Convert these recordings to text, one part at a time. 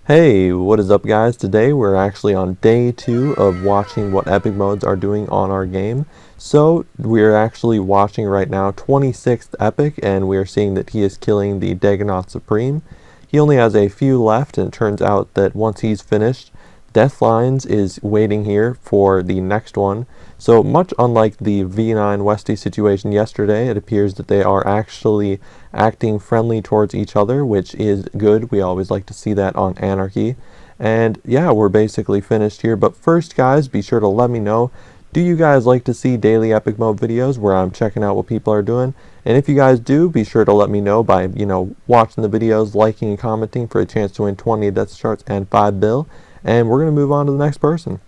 Hey, what is up guys? Today we're actually on day 2 of watching what epic modes are doing on our game. So we're actually watching right now 26th epic, and we're seeing that he is killing the Dagonoth Supreme. He only has a few left, and it turns out that once he's finished, Deathlines is waiting here for the next one. So much unlike the V9 Westy situation yesterday, it appears that they are actually acting friendly towards each other, which is good. We always like to see that on Anarchy. And yeah, we're basically finished here. But first, guys, be sure to let me know, do you guys like to see daily epic mode videos where I'm checking out what people are doing? And if you guys do, be sure to let me know by, watching the videos, liking and commenting for a chance to win 20 Death Starts and 5 bill. And we're going to move on to the next person.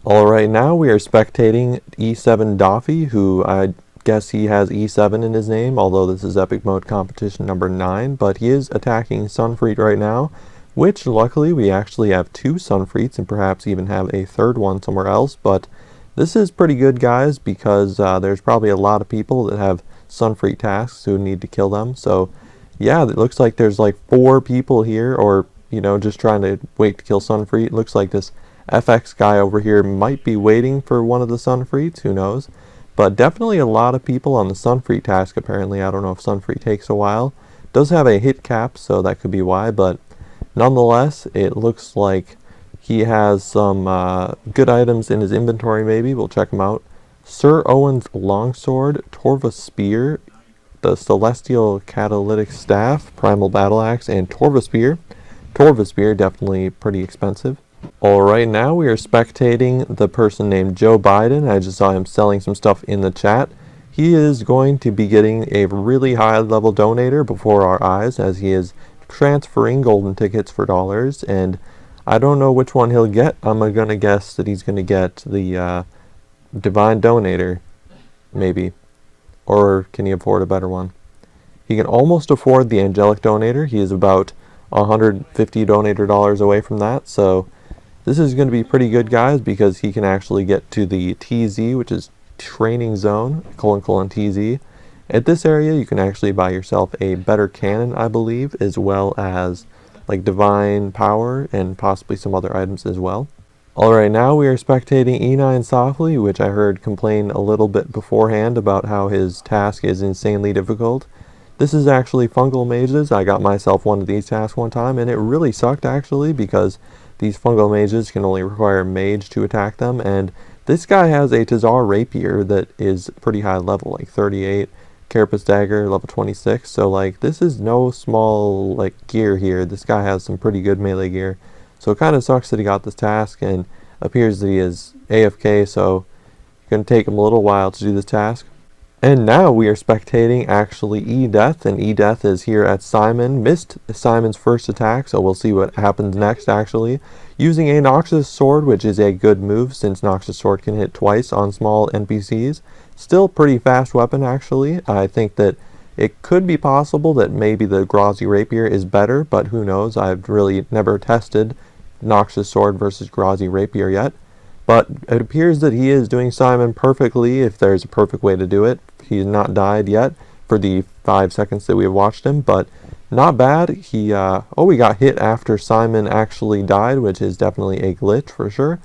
Alright, now we are spectating E7 Doffy, who I guess he has E7 in his name, although this is epic mode competition number 9, but he is attacking Sunfreet right now, which luckily we actually have 2 Sunfreets and perhaps even have a third one somewhere else. But this is pretty good, guys, because there's probably a lot of people that have Sunfreet tasks who need to kill them. So yeah, it looks like there's like 4 people here, or just trying to wait to kill Sunfreet. It looks like this FX guy over here might be waiting for one of the Sunfreets, who knows. But definitely a lot of people on the Sunfreet task apparently. I don't know if Sunfreet takes a while. Does have a hit cap, so that could be why, but nonetheless, it looks like he has some good items in his inventory maybe. We'll check them out. Sir Owen's Longsword, Torva Spear, the Celestial Catalytic Staff, Primal Battle Axe, and Torva Spear. Torva Spear, definitely pretty expensive. Alright, now we are spectating the person named Joe Biden. I just saw him selling some stuff in the chat. He is going to be getting a really high level donator before our eyes, as he is transferring golden tickets for dollars, and I don't know which one he'll get. I'm gonna guess that he's gonna get the divine donator, maybe. Or can he afford a better one? He can almost afford the angelic donator. He is about 150 donator dollars away from that, so this is going to be pretty good, guys, because he can actually get to the TZ, which is training zone, : TZ. At this area, you can actually buy yourself a better cannon, I believe, as well as like divine power and possibly some other items as well. Alright, now we are spectating E9 Softly, which I heard complain a little bit beforehand about how his task is insanely difficult. This is actually fungal mazes. I got myself one of these tasks one time, and it really sucked actually, because these fungal mazes can only require mage to attack them, and this guy has a Tazar Rapier that is pretty high level, like 38, Carapace Dagger, level 26, so like this is no small like gear here. This guy has some pretty good melee gear, so it kind of sucks that he got this task, and appears that he is AFK, so it's going to take him a little while to do this task. And now we are spectating actually E-Death, and E-Death is here at Simon. Missed Simon's first attack, so we'll see what happens next actually. Using a Noxus Sword, which is a good move since Noxus Sword can hit twice on small NPCs. Still pretty fast weapon actually. I think that it could be possible that maybe the Grazi Rapier is better, but who knows. I've really never tested Noxus Sword versus Grazi Rapier yet. But it appears that he is doing Simon perfectly, if there's a perfect way to do it. He's not died yet for the 5 seconds that we have watched him, but not bad. He we got hit after Simon actually died, which is definitely a glitch for sure.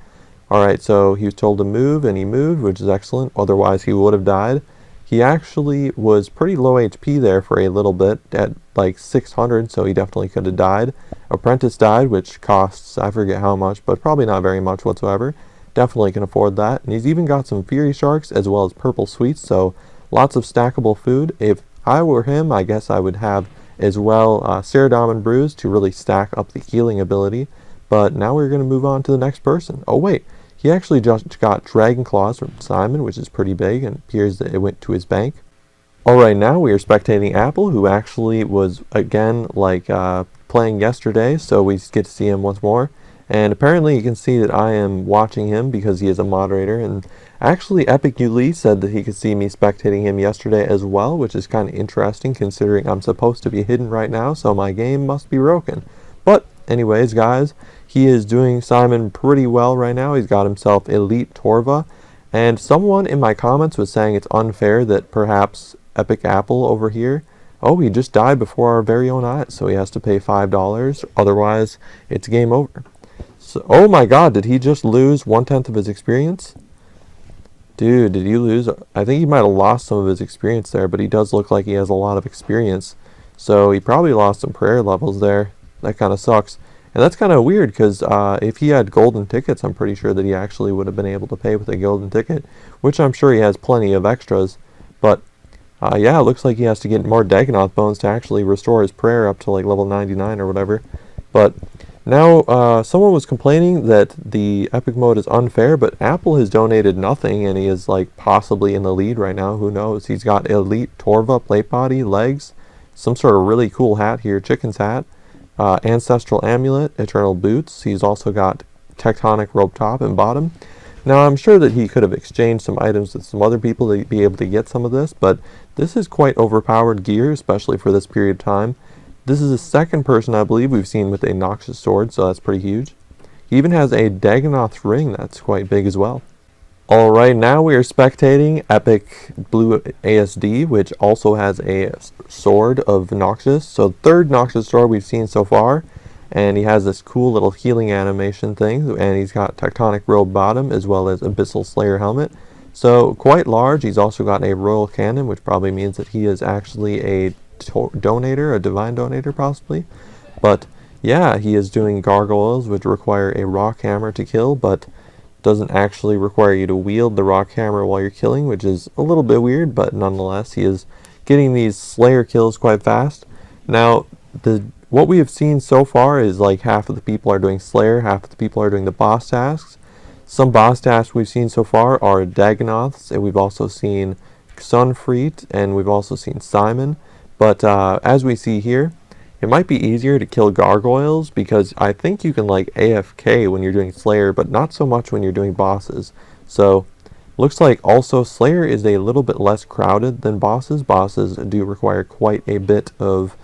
Alright, so he was told to move, and he moved, which is excellent. Otherwise, he would have died. He actually was pretty low HP there for a little bit, at like 600, so he definitely could have died. Apprentice died, which costs, I forget how much, but probably not very much whatsoever. Definitely can afford that. And he's even got some Fury Sharks as well as Purple Sweets, so lots of stackable food. If I were him, I guess I would have as well Ceridom and Bruise to really stack up the healing ability. But now we're going to move on to the next person. Oh wait, he actually just got Dragon Claws from Simon, which is pretty big, and it appears that it went to his bank. Alright, now we are spectating Apple, who actually was again like playing yesterday, so we get to see him once more. And apparently you can see that I am watching him because he is a moderator, and actually Epic Uli said that he could see me spectating him yesterday as well, which is kind of interesting considering I'm supposed to be hidden right now, so my game must be broken. But anyways, guys, he is doing Simon pretty well right now. He's got himself Elite Torva, and someone in my comments was saying it's unfair that perhaps Epic Apple over here Oh, he just died before our very own eyes, so he has to pay $5. Otherwise, it's game over. So, oh my god, did he just lose 1/10 of his experience? Dude, did he lose? I think he might have lost some of his experience there, but he does look like he has a lot of experience. So he probably lost some prayer levels there. That kind of sucks. And that's kind of weird because if he had golden tickets, I'm pretty sure that he actually would have been able to pay with a golden ticket, which I'm sure he has plenty of extras. But yeah, it looks like he has to get more Dagonoth bones to actually restore his prayer up to like level 99 or whatever. But now, someone was complaining that the epic mode is unfair, but Apple has donated nothing, and he is like possibly in the lead right now. Who knows? He's got Elite Torva plate body, legs, some sort of really cool hat here, Chicken's hat, Ancestral Amulet, Eternal Boots. He's also got Tectonic Rope top and bottom. Now, I'm sure that he could have exchanged some items with some other people to be able to get some of this, but this is quite overpowered gear, especially for this period of time. This is the second person I believe we've seen with a Noxious sword, so that's pretty huge. He even has a Dagonoth ring that's quite big as well. Alright, now we are spectating Epic Blue ASD, which also has a sword of Noxious. So third Noxious sword we've seen so far, and he has this cool little healing animation thing, and he's got Tectonic Robe bottom as well as Abyssal Slayer helmet. So quite large. He's also got a Royal Cannon, which probably means that he is actually a donator, a divine donator possibly. But yeah, he is doing gargoyles which require a rock hammer to kill, but doesn't actually require you to wield the rock hammer while you're killing, which is a little bit weird, but nonetheless he is getting these Slayer kills quite fast. Now what we have seen so far is like half of the people are doing Slayer, half of the people are doing the boss tasks. Some boss tasks we've seen so far are Dagonoths, and we've also seen Sunfreet, and we've also seen Simon. But as we see here, it might be easier to kill gargoyles because I think you can like AFK when you're doing Slayer, but not so much when you're doing bosses. So looks like also Slayer is a little bit less crowded than bosses. Bosses do require quite a bit of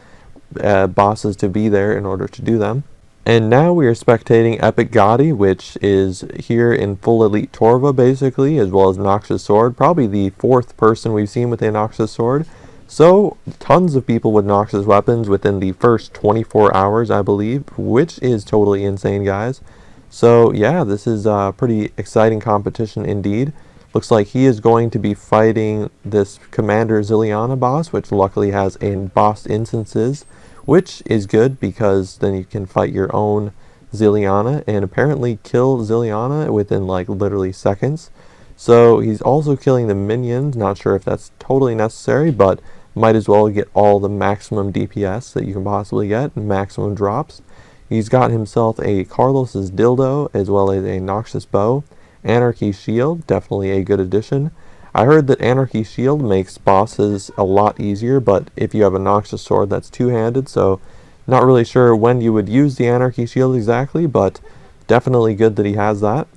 bosses to be there in order to do them. And now we are spectating Epic Gotti, which is here in full Elite Torva basically, as well as Noxious Sword. Probably the fourth person we've seen with a Noxious Sword. So, tons of people with Noxious weapons within the first 24 hours, I believe, which is totally insane, guys. So, yeah, this is a pretty exciting competition indeed. Looks like he is going to be fighting this Commander Zileana boss, which luckily has a boss instances, which is good because then you can fight your own Zileana and apparently kill Zileana within like literally seconds. So, he's also killing the minions. Not sure if that's totally necessary, but might as well get all the maximum DPS that you can possibly get, maximum drops. He's got himself a Carlos's Dildo, as well as a Noxious Bow. Anarchy Shield, definitely a good addition. I heard that Anarchy Shield makes bosses a lot easier, but if you have a Noxious Sword, that's two-handed, so not really sure when you would use the Anarchy Shield exactly, but definitely good that he has that.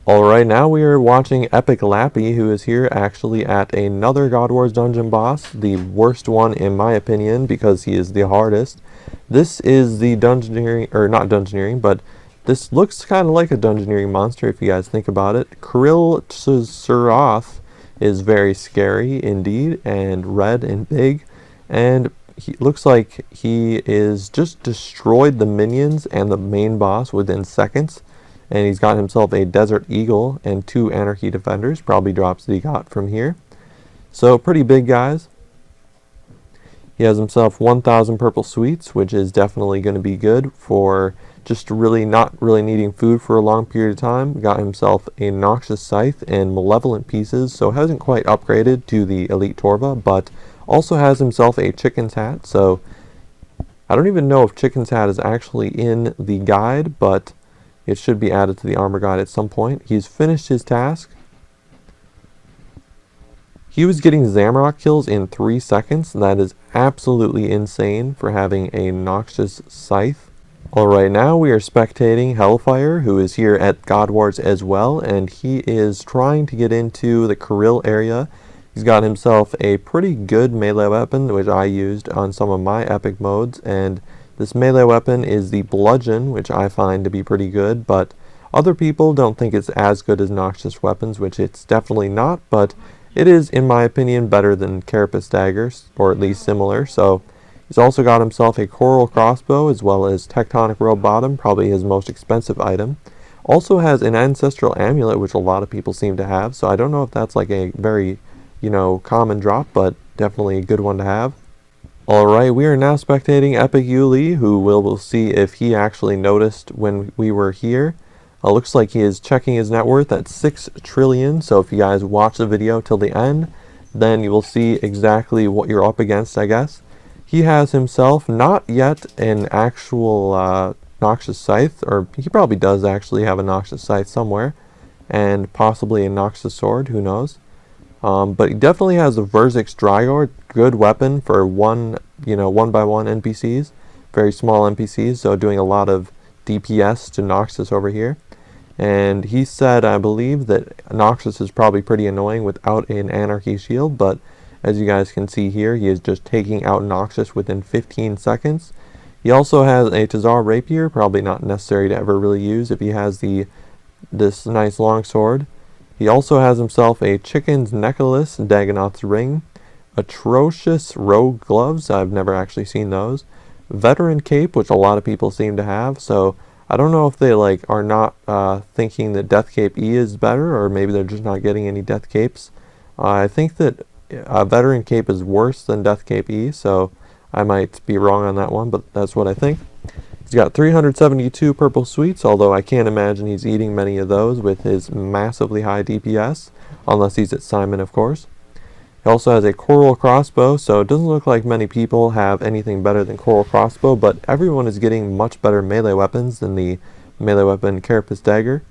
Alright, now we are watching Epic Lappy, who is here actually at another God Wars dungeon boss, the worst one in my opinion, because he is the hardest. This is the dungeoneering, or not dungeoneering, but this looks kind of like a dungeoneering monster if you guys think about it. Krill Suroth is very scary indeed, and red and big, and he looks like he is just destroyed the minions and the main boss within seconds. And he's got himself a Desert Eagle and 2 Anarchy Defenders, probably drops that he got from here. So pretty big, guys. He has himself 1,000 purple sweets, which is definitely going to be good for just really not really needing food for a long period of time. Got himself a Noxious Scythe and Malevolent Pieces, so hasn't quite upgraded to the Elite Torva, but also has himself a Chicken's Hat. So I don't even know if Chicken's Hat is actually in the guide, but it should be added to the armor guide at some point. He's finished his task. He was getting Zamorak kills in 3 seconds. That is absolutely insane for having a Noxious Scythe. Alright, now we are spectating Hellfire, who is here at God Wars as well, and he is trying to get into the Kirill area. He's got himself a pretty good melee weapon, which I used on some of my epic modes, and this melee weapon is the Bludgeon, which I find to be pretty good, but other people don't think it's as good as Noxious weapons, which it's definitely not, but it is, in my opinion, better than Carapace Daggers, or at least similar. So he's also got himself a Coral Crossbow as well as Tectonic Robe Bottom, probably his most expensive item. Also has an Ancestral Amulet, which a lot of people seem to have, so I don't know if that's like a very, common drop, but definitely a good one to have. Alright, we are now spectating Epic Yuli, who we'll see if he actually noticed when we were here. Looks like he is checking his net worth at 6 trillion, so if you guys watch the video till the end, then you will see exactly what you're up against, I guess. He has himself not yet an actual Noxious Scythe, or he probably does actually have a Noxious Scythe somewhere, and possibly a Noxious Sword, who knows. But he definitely has a Verzik Drygor, good weapon for one by one NPCs, very small NPCs, so doing a lot of DPS to Noxus over here. And he said, I believe, that Noxus is probably pretty annoying without an Anarchy Shield, but as you guys can see here, he is just taking out Noxus within 15 seconds. He also has a Tazar Rapier, probably not necessary to ever really use if he has this nice long sword. He also has himself a Chicken's Necklace, Dagonoth's Ring, atrocious Rogue Gloves, I've never actually seen those, Veteran Cape, which a lot of people seem to have, so I don't know if they are not thinking that Death Cape E is better, or maybe they're just not getting any Death Capes. I think that Veteran Cape is worse than Death Cape E, so I might be wrong on that one, but that's what I think. He's got 372 purple sweets, although I can't imagine he's eating many of those with his massively high DPS, unless he's at Simon, of course. He also has a Coral Crossbow, so it doesn't look like many people have anything better than Coral Crossbow, but everyone is getting much better melee weapons than the melee weapon Carapace Dagger.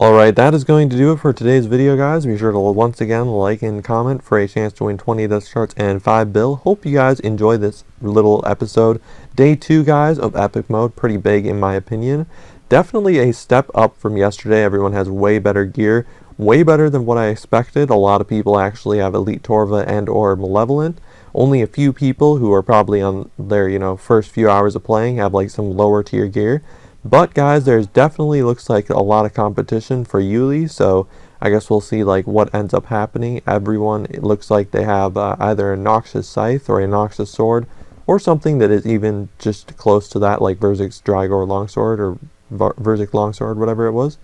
Alright, that is going to do it for today's video, guys. Be sure to once again like and comment for a chance to win 20 Death Shards and 5 bill. Hope you guys enjoy this little episode. Day 2, guys, of Epic Mode. Pretty big in my opinion. Definitely a step up from yesterday. Everyone has way better gear. Way better than what I expected. A lot of people actually have Elite Torva and or Malevolent. Only a few people who are probably on their, first few hours of playing have like some lower tier gear. But guys, there's definitely looks like a lot of competition for Yuli, so I guess we'll see like what ends up happening. Everyone, it looks like they have either a Noxious Scythe or a Noxious Sword, or something that is even just close to that, like Verzik's Drygor Longsword or Verzik Longsword, whatever it was.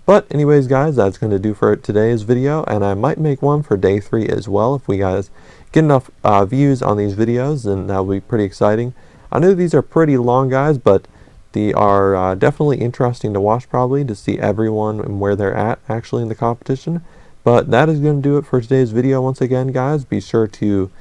But anyways, guys, that's going to do for today's video, and I might make one for day 3 as well. If we guys get enough views on these videos, then that'll be pretty exciting. I know these are pretty long, guys, but they are definitely interesting to watch, probably, to see everyone and where they're at actually in the competition. But that is going to do it for today's video. Once again, guys, be sure to